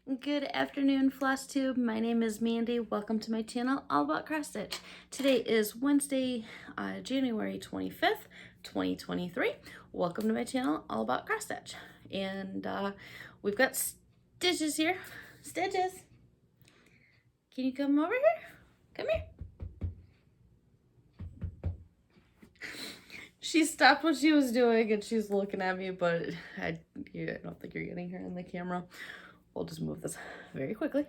Good afternoon, Flosstube. My name is Mandy. Welcome to my channel, all about cross stitch. Today is Wednesday, January 25th, 2023. Welcome to my channel, all about cross stitch. And we've got Stitches here. Stitches, can you come over here? Come here. She stopped what she was doing and she's looking at me, but I don't think you're getting her in the camera. We'll just move this very quickly.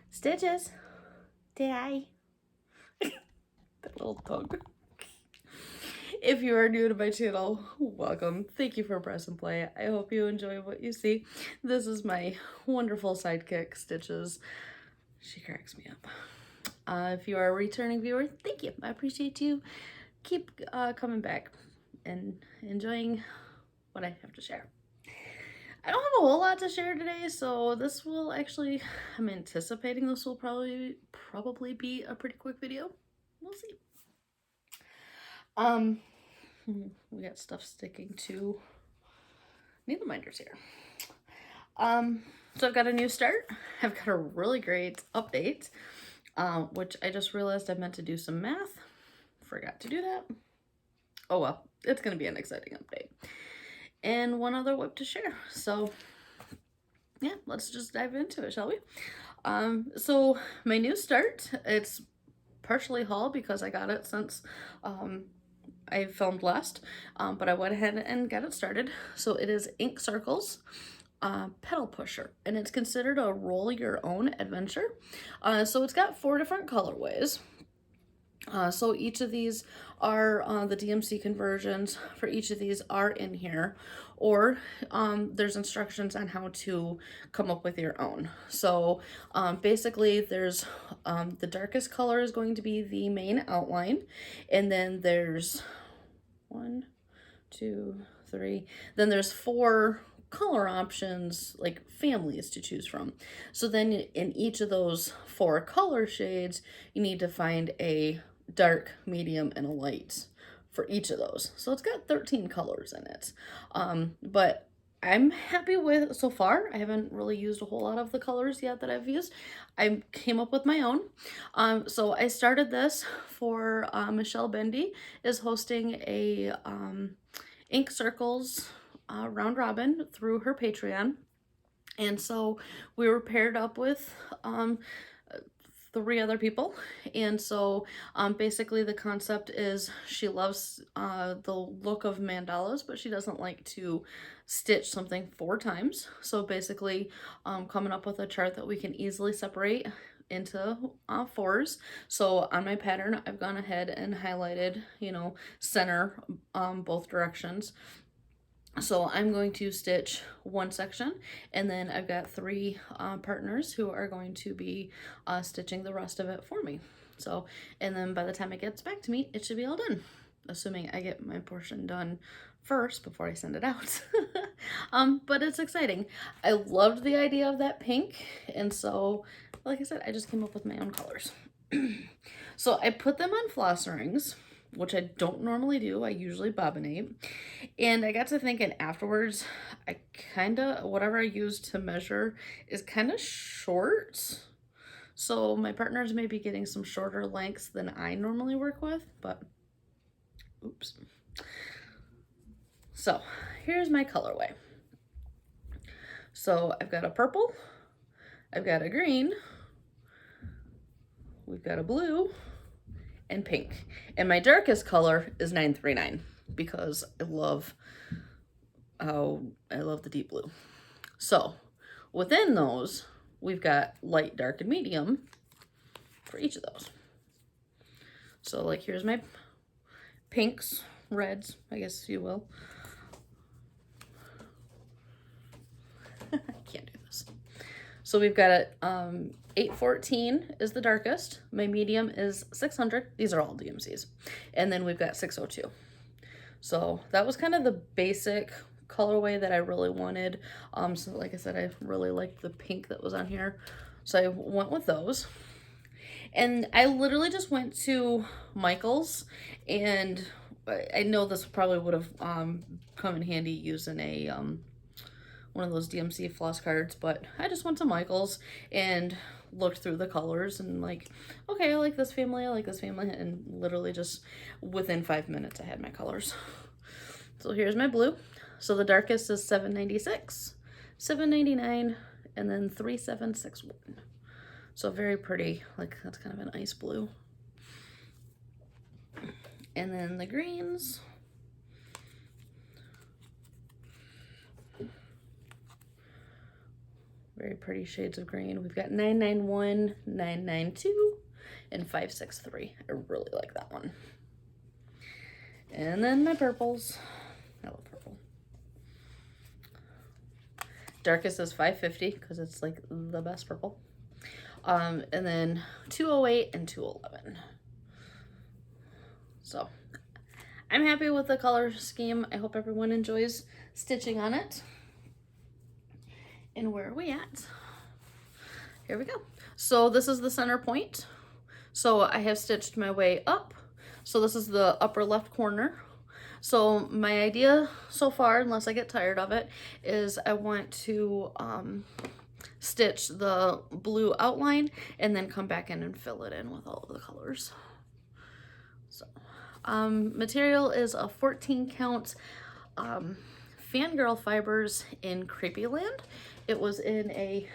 Stitches, did I? That little tongue. If you are new to my channel, welcome. Thank you for press and play. I hope you enjoy what you see. This is my wonderful sidekick, Stitches. She cracks me up. If you are a returning viewer, thank you. I appreciate you. Keep coming back and enjoying what I have to share. I don't have a whole lot to share today, so this will actually, I'm anticipating this will probably be a pretty quick video. We'll see. We got stuff sticking to needle minders here. So I've got a new start. I've got a really great update, which I just realized I meant to do some math. Forgot to do that. Oh well, it's gonna be an exciting update. And one other whip to share. So yeah, let's just dive into it, shall we? So my new start, it's partially haul because I got it since I filmed last, but I went ahead and got it started. So it is Ink Circles pedal pusher, and it's considered a roll your own adventure. So it's got 4 different colorways. So each of these are the DMC conversions for each of these are in here, or there's instructions on how to come up with your own. So basically there's the darkest color is going to be the main outline, and then there's 1, 2, 3, then there's 4 color options, like families to choose from. So then in each of those 4 color shades, you need to find a dark, medium, and a light for each of those. So it's got 13 colors in it. But I'm happy with so far. I haven't really used a whole lot of the colors yet that I've used. I came up with my own. So I started this for Michelle Bendy is hosting a Ink Circles round robin through her Patreon. And so we were paired up with 3 other people, and so basically the concept is she loves the look of mandalas, but she doesn't like to stitch something 4 times. So basically coming up with a chart that we can easily separate into 4s. So on my pattern I've gone ahead and highlighted, you know, center both directions. So I'm going to stitch 1 section, and then I've got 3 partners who are going to be stitching the rest of it for me. So, and then by the time it gets back to me, it should be all done, assuming I get my portion done first before I send it out. But it's exciting. I loved the idea of that pink, and so, like I said, I just came up with my own colors. So I put them on floss rings, which I don't normally do. I usually bobbinate. And I got to thinking afterwards, I whatever I used to measure is kind of short. So my partners may be getting some shorter lengths than I normally work with, but oops. So here's my colorway. So I've got a purple, I've got a green, we've got a blue, and pink. And my darkest color is 939 because I love the deep blue. So within those, we've got light, dark, and medium for each of those. So like here's my pinks, reds, I guess you will. I can't do this. So we've got it 814 is the darkest. My medium is 600. These are all DMCs. And then we've got 602. So that was kind of the basic colorway that I really wanted. So like I said, I really liked the pink that was on here. So I went with those. And I literally just went to Michael's, and I know this probably would have come in handy using a one of those DMC floss cards, but I just went to Michael's and looked through the colors and like, okay, I like this family, I like this family, and literally just within 5 minutes I had my colors. So here's my blue. So the darkest is 796, 799, and then 3761. So very pretty, like that's kind of an ice blue. And then the greens. Very pretty shades of green. We've got 991, 992, and 563. I really like that one. And then my purples. I love purple. Darkest is 550 because it's like the best purple. And then 208 and 211. So I'm happy with the color scheme. I hope everyone enjoys stitching on it. And where are we at? Here we go. So this is the center point. So I have stitched my way up. So this is the upper left corner. So my idea so far, unless I get tired of it, is I want to stitch the blue outline and then come back in and fill it in with all of the colors. So material is a 14 count Fangirl Fibers in Creepy Land. It was in a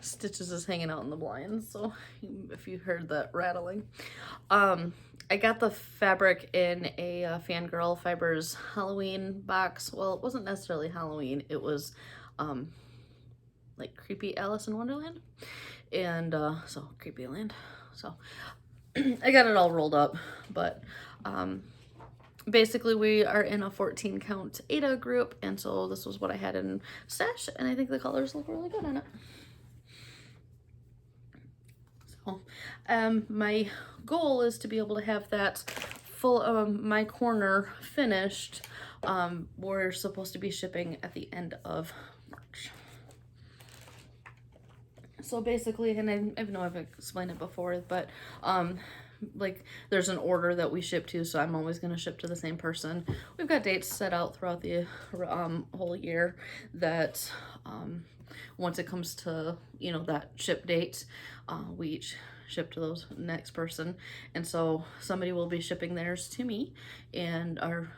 Stitches is hanging out in the blinds, so if you heard that rattling. I got the fabric in a Fangirl Fibers Halloween box. Well, it wasn't necessarily Halloween. It was like Creepy Alice in Wonderland. And so Creepy Land. So I got it all rolled up, but basically we are in a 14 count Ada group, and so this was what I had in stash, and I think the colors look really good on it. So my goal is to be able to have that full my corner finished. We're supposed to be shipping at the end of March. So basically, and I know I've explained it before, but like there's an order that we ship to, so I'm always going to ship to the same person. We've got dates set out throughout the whole year that once it comes to, you know, that ship date, we each ship to those next person. And so somebody will be shipping theirs to me, and our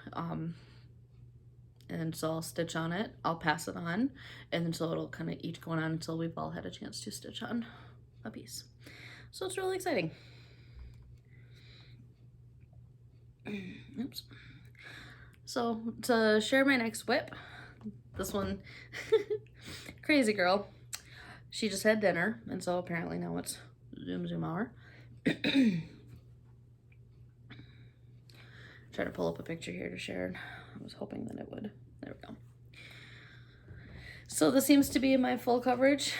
and so I'll stitch on it, I'll pass it on, and then so it'll kind of each go on until we've all had a chance to stitch on a piece. So it's really exciting. Oops. So to share my next whip, this one, crazy girl, she just had dinner, and so apparently now it's zoom hour. Try to pull up a picture here to share. I was hoping that it would. There we go. So this seems to be my full coverage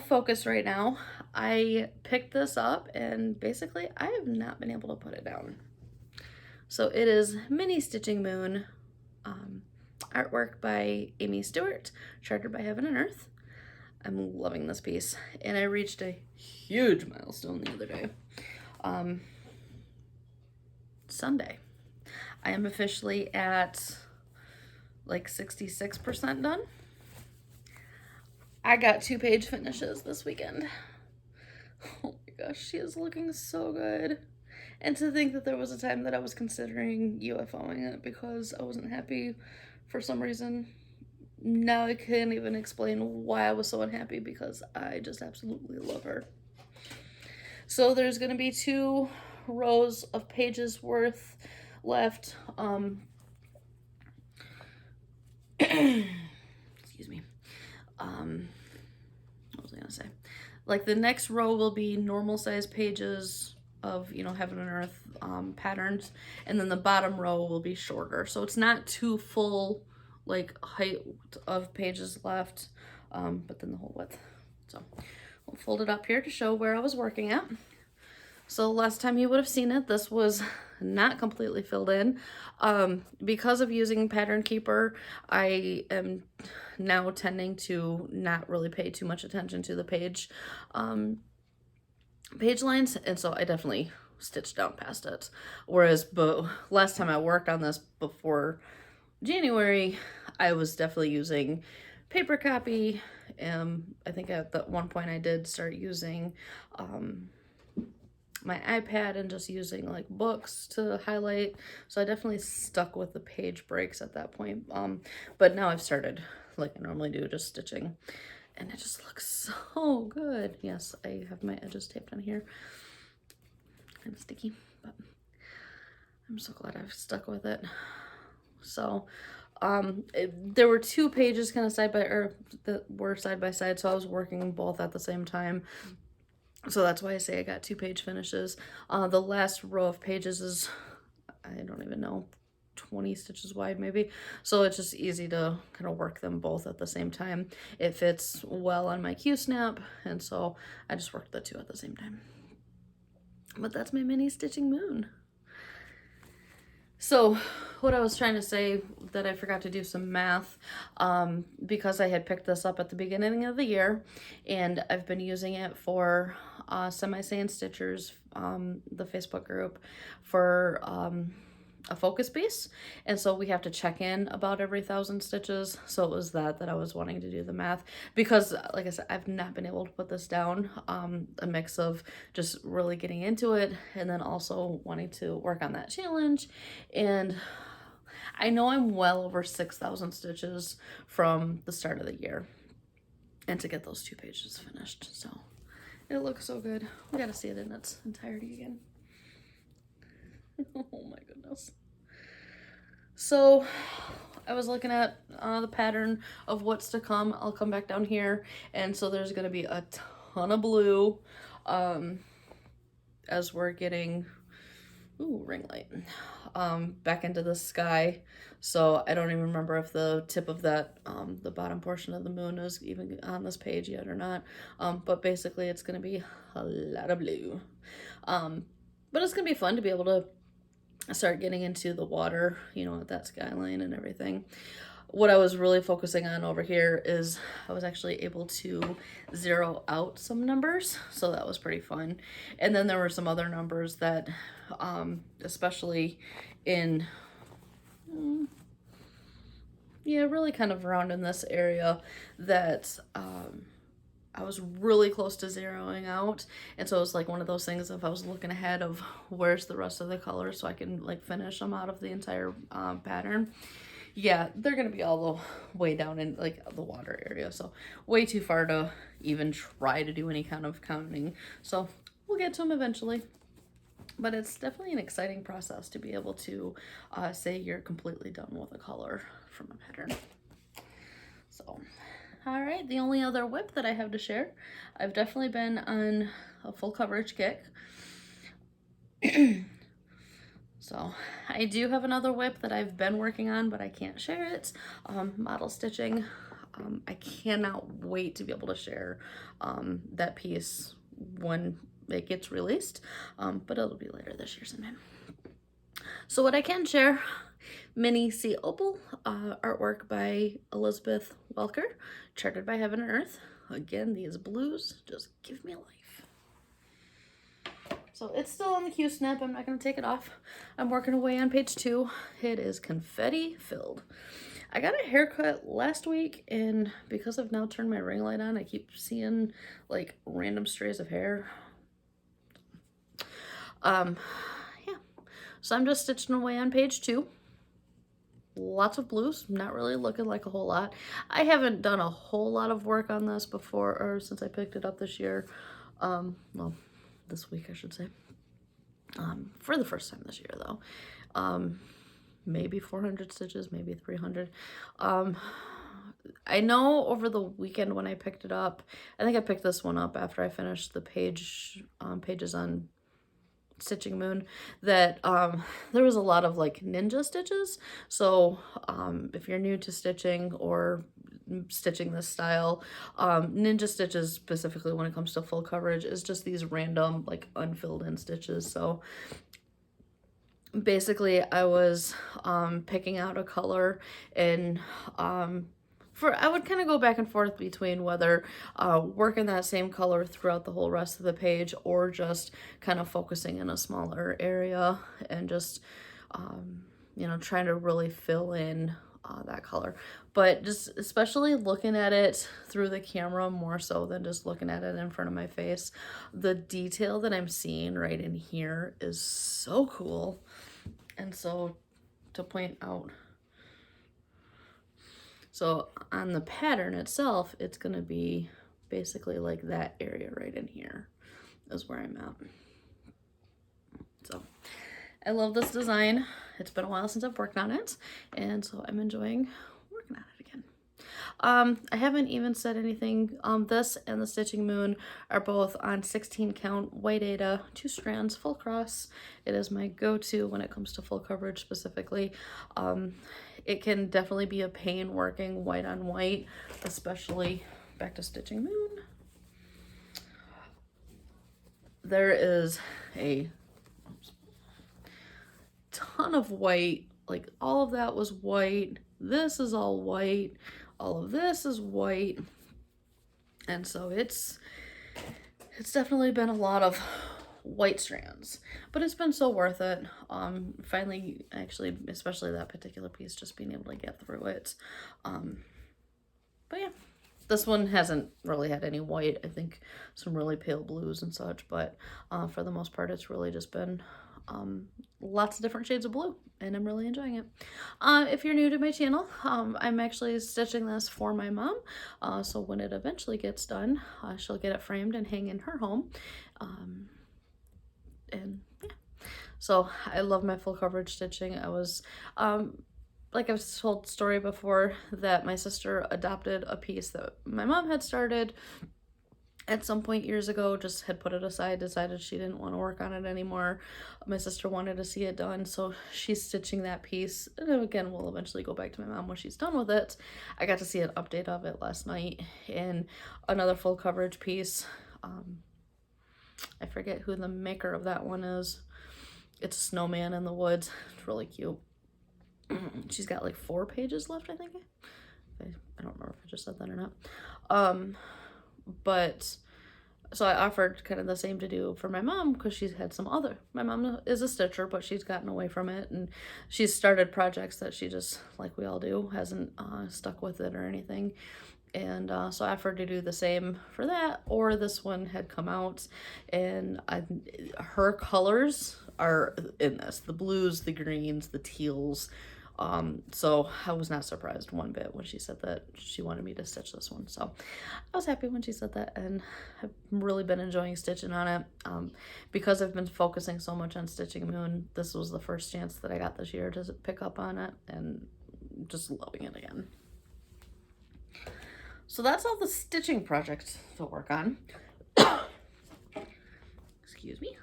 focus right now. I picked this up and basically I have not been able to put it down. So it is Mini Stitching Moon, artwork by Amy Stewart, chartered by Heaven and Earth. I'm loving this piece, and I reached a huge milestone the other day. Sunday. I am officially at like 66% done. I got 2 page finishes this weekend. Oh my gosh, she is looking so good. And to think that there was a time that I was considering UFOing it because I wasn't happy for some reason. Now I can't even explain why I was so unhappy, because I just absolutely love her. So there's going to be 2 rows of pages worth left. Excuse me. What was I gonna say? Like the next row will be normal size pages of, you know, Heaven and Earth patterns, and then the bottom row will be shorter. So it's not too full like height of pages left, but then the whole width. So we'll fold it up here to show where I was working at. So last time you would have seen it, this was not completely filled in. Because of using Pattern Keeper, I am now tending to not really pay too much attention to the page lines, and so I definitely stitched down past it. Whereas last time I worked on this before January, I was definitely using paper copy. I think at that one point I did start using my iPad and just using like books to highlight. So I definitely stuck with the page breaks at that point. But now I've started like I normally do, just stitching, and it just looks so good. Yes, I have my edges taped on here. Kind of sticky, but I'm so glad I've stuck with it. So there were 2 pages kind of that were side by side, so I was working both at the same time. So that's why I say I got 2 page finishes. The last row of pages is, I don't even know, 20 stitches wide maybe. So it's just easy to kind of work them both at the same time. It fits well on my Q-snap, and so I just worked the 2 at the same time. But that's my mini stitching moon. So what I was trying to say, that I forgot to do some math, because I had picked this up at the beginning of the year, and I've been using it for Semi-Sane Stitchers, the Facebook group, for a focus piece. And so we have to check in about every 1,000 stitches. So it was that I was wanting to do the math, because like I said, I've not been able to put this down. A mix of just really getting into it and then also wanting to work on that challenge. And I know I'm well over 6,000 stitches from the start of the year, and to get those 2 pages finished. So it looks so good. We gotta see it in its entirety again. Oh my goodness. So I was looking at the pattern of what's to come. I'll come back down here, and so there's gonna be a ton of blue as we're getting ring light back into the sky. So I don't even remember if the tip of that the bottom portion of the moon is even on this page yet or not, but basically it's gonna be a lot of blue, but it's gonna be fun to be able to start getting into the water, you know, at that skyline and everything. What I was really focusing on over here is I was actually able to zero out some numbers, so that was pretty fun. And then there were some other numbers that, especially in, yeah, really kind of around in this area, that I was really close to zeroing out. And so it was like one of those things, if I was looking ahead of where's the rest of the colors so I can like finish them out of the entire pattern. Yeah, they're gonna be all the way down in like the water area, so way too far to even try to do any kind of counting. So we'll get to them eventually. But it's definitely an exciting process to be able to say you're completely done with a color from a pattern. So, all right, the only other whip that I have to share, I've definitely been on a full coverage kick. So I do have another whip that I've been working on, but I can't share it. Model stitching. I cannot wait to be able to share that piece when it gets released, but it'll be later this year sometime. So what I can share, Mini Sea Opal, artwork by Elizabeth Welker, charted by Heaven and Earth. Again, these blues just give me life. So it's still on the Q-snap. I'm not going to take it off. I'm working away on page 2. It is confetti filled. I got a haircut last week, and because I've now turned my ring light on, I keep seeing like random strays of hair. Yeah. So I'm just stitching away on page 2. Lots of blues, not really looking like a whole lot. I haven't done a whole lot of work on this before, or since I picked it up this year. Well, this week I should say. For the first time this year though. Maybe 400 stitches, maybe 300. I know over the weekend when I picked it up, I think I picked this one up after I finished the pages on Stitching Moon, that there was a lot of like ninja stitches. So if you're new to stitching or stitching this style, ninja stitches specifically when it comes to full coverage is just these random like unfilled in stitches. So basically I was picking out a color, and I would kind of go back and forth between whether working that same color throughout the whole rest of the page, or just kind of focusing in a smaller area and just, you know, trying to really fill in that color. But just especially looking at it through the camera more so than just looking at it in front of my face, the detail that I'm seeing right in here is so cool. And so to point out, so on the pattern itself, it's going to be basically like that area right in here is where I'm at. So I love this design. It's been a while since I've worked on it, and so I'm enjoying working on it again. I haven't even said anything. This and the Stitching Moon are both on 16 count white Aida, 2 strands, full cross. It is my go-to when it comes to full coverage specifically. It can definitely be a pain working white on white, especially back to Stitching Moon. There is a ton of white, like all of that was white. This is all white. All of this is white. And so it's definitely been a lot of white strands, but it's been so worth it. Finally, actually, especially that particular piece, just being able to get through it. But yeah, this one hasn't really had any white. I think some really pale blues and such, but for the most part, it's really just been lots of different shades of blue, and I'm really enjoying it. If you're new to my channel, I'm actually stitching this for my mom, so when it eventually gets done, she'll get it framed and hang in her home. And yeah, so I love my full coverage stitching. I was like I've told the story before, that my sister adopted a piece that my mom had started at some point years ago, just had put it aside, decided she didn't want to work on it anymore. My sister wanted to see it done, so she's stitching that piece. And again, we'll eventually go back to my mom when she's done with it. I got to see an update of it last night, and another full coverage piece. I forget who the maker of that one is. It's a snowman in the woods. It's really cute. She's got like 4 pages left, I think. I don't remember if I just said that or not. But so I offered kind of the same to do for my mom, because she's had some other, my mom is a stitcher, but she's gotten away from it, and she's started projects that she just, like we all do, hasn't stuck with it or anything. And so I offered to do the same for that, or this one had come out, and her colors are in this, the blues, the greens, the teals. So I was not surprised one bit when she said that she wanted me to stitch this one. So I was happy when she said that, and I've really been enjoying stitching on it. Because I've been focusing so much on Stitching Moon, this was the first chance that I got this year to pick up on it, and just loving it again. So that's all the stitching projects to work on. Excuse me.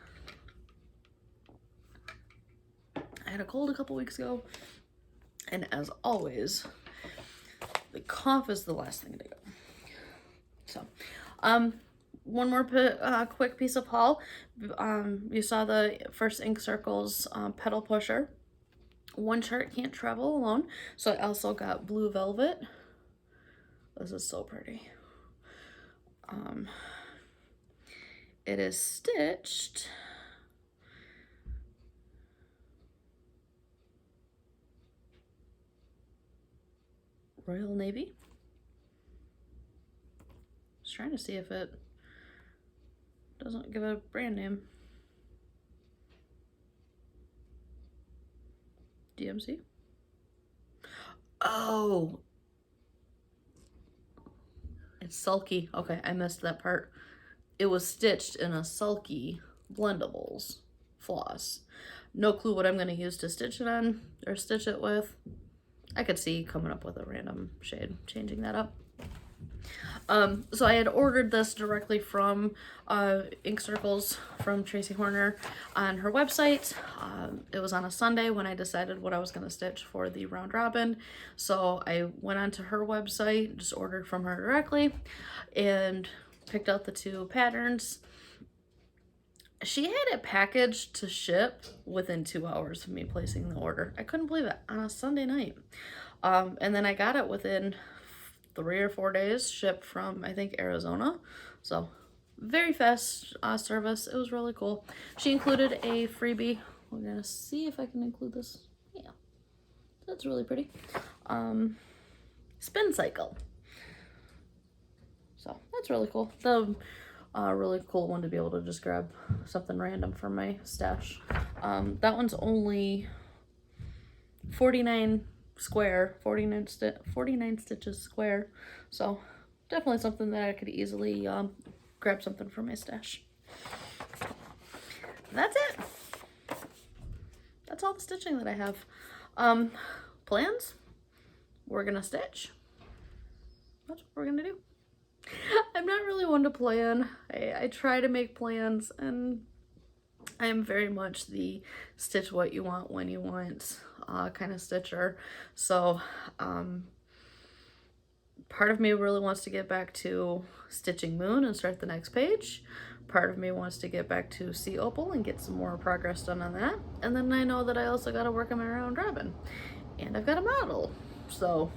I had a cold a couple weeks ago, and as always, the cough is the last thing to go. So, one more quick piece of haul. You saw the first Ink Circles pedal pusher. One chart can't travel alone, so I also got blue velvet. This is so pretty. It is stitched Royal Navy. Just trying to see if it doesn't give a brand name. DMC. Oh, it's sulky. Okay, I missed that part. It was stitched in a sulky Blendables floss. No clue what I'm going to use to stitch it on or stitch it with. I could see coming up with a random shade, changing that up. So I had ordered this directly from Ink Circles from Tracy Horner on her website. It was on a Sunday when I decided what I was going to stitch for the round robin. So I went onto her website, just ordered from her directly, and picked out the 2 patterns. She had it packaged to ship within 2 hours of me placing the order. I couldn't believe it, on a Sunday night. And then I got it within 3 or 4 days, shipped from, I think, Arizona. So very fast service. It was really cool. She included a freebie. We're gonna see if I can include this. Yeah, that's really pretty. spin cycle. So that's really cool. The really cool one to be able to just grab something random from my stash. That one's only 49 square, 49 stitches square. So definitely something that I could easily grab something from my stash. That's it. That's all the stitching that I have. Plans? We're gonna stitch. That's what we're gonna do. I'm not really one to plan. I try to make plans, and I am very much the stitch what you want when you want kind of stitcher. So part of me really wants to get back to stitching Moon and start the next page. Part of me wants to get back to Sea Opal and get some more progress done on that. And then I know that I also got to work on my round robin. And I've got a model. So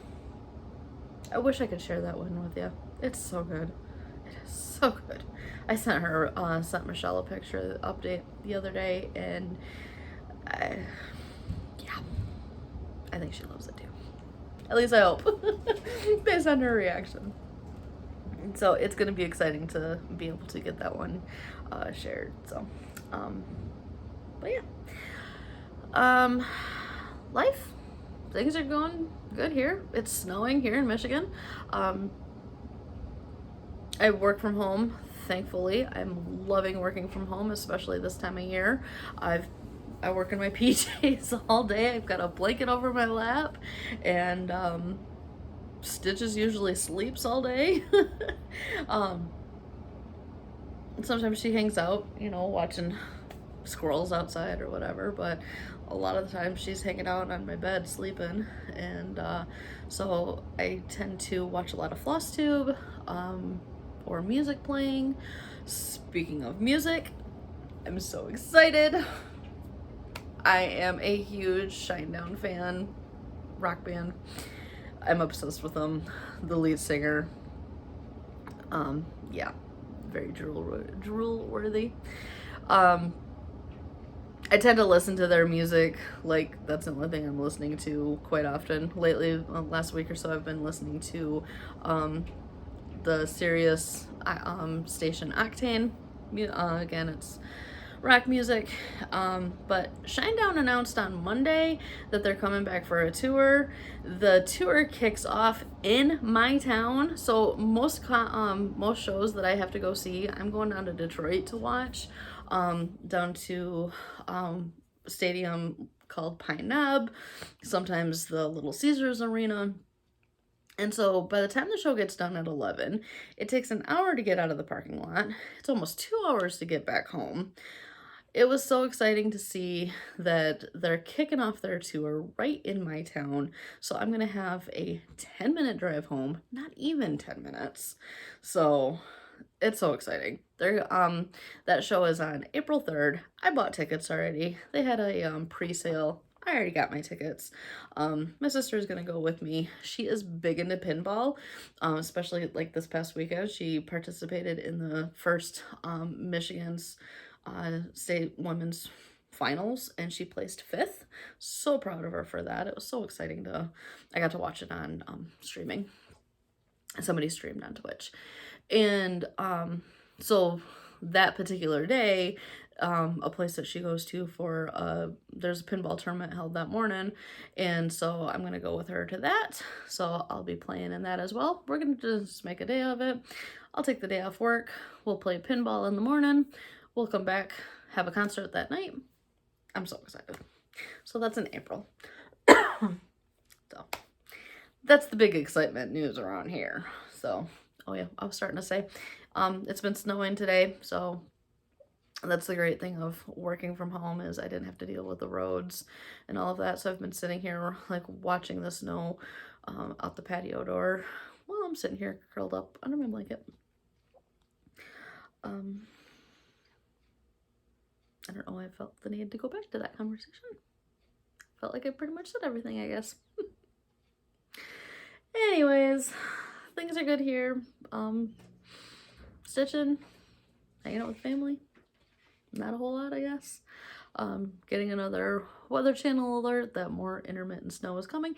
I wish I could share that one with you. It's so good. It is so good. I sent Michelle a picture update the other day, and yeah, I think she loves it too. At least I hope, based on her reaction. And so it's gonna be exciting to be able to get that one shared. So, but yeah, life, things are going good here. It's snowing here in Michigan. I work from home, thankfully. I'm loving working from home, especially this time of year. I work in my PJs all day. I've got a blanket over my lap, and Stitches usually sleeps all day. Sometimes she hangs out, you know, watching squirrels outside or whatever, but a lot of the time she's hanging out on my bed sleeping. And so I tend to watch a lot of Flosstube, or music playing. Speaking of music, I'm so excited. I am a huge Shinedown fan, rock band. I'm obsessed with them. The lead singer, yeah, very drool worthy. I tend to listen to their music, like that's the only thing I'm listening to quite often. Lately, last week or so, I've been listening to the Sirius station Octane. Again, it's rock music. But Shinedown announced on Monday that they're coming back for a tour. The tour kicks off in my town, so most shows that I have to go see, I'm going down to Detroit to watch, down to stadium called Pine Knob, sometimes the Little Caesars Arena. And so by the time the show gets done at 11, it takes an hour to get out of the parking lot. It's almost 2 hours to get back home. It was so exciting to see that they're kicking off their tour right in my town. So I'm going to have a 10-minute drive home, not even 10 minutes. So it's so exciting. That show is on April 3rd. I bought tickets already. They had a pre-sale. I already got my tickets. My sister's gonna go with me. She is big into pinball, especially like this past weekend. She participated in the first Michigan's state women's finals, and she placed 5th. So proud of her for that. It was so exciting I got to watch it on streaming. Somebody streamed on Twitch. And so that particular day, a place that she goes to for there's a pinball tournament held that morning, and so I'm gonna go with her to that. So I'll be playing in that as well. We're gonna just make a day of it. I'll take the day off work. We'll play pinball in the morning. We'll come back, have a concert that night. I'm so excited. So that's in April. So that's the big excitement news around here. So, oh yeah, I was starting to say, it's been snowing today, so that's the great thing of working from home is I didn't have to deal with the roads and all of that. So I've been sitting here like watching the snow out the patio door while I'm sitting here curled up under my blanket. I don't know why I felt the need to go back to that conversation. Felt like I pretty much said everything, I guess. Anyways, things are good here. Stitching, hanging out with family. Not a whole lot, I guess. getting another Weather Channel alert that more intermittent snow is coming.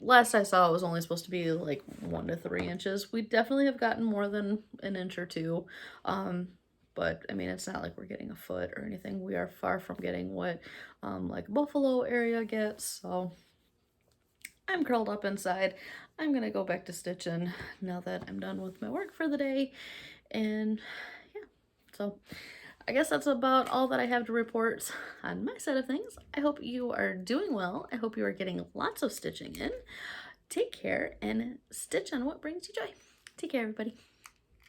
Last I saw, it was only supposed to be like 1 to 3 inches. We definitely have gotten more than an inch or two. But I mean, it's not like we're getting a foot or anything. We are far from getting what like Buffalo area gets. So I'm curled up inside. I'm gonna go back to stitching now that I'm done with my work for the day. And yeah, so I guess that's about all that I have to report on my side of things. I hope you are doing well. I hope you are getting lots of stitching in. Take care and stitch on what brings you joy. Take care, everybody.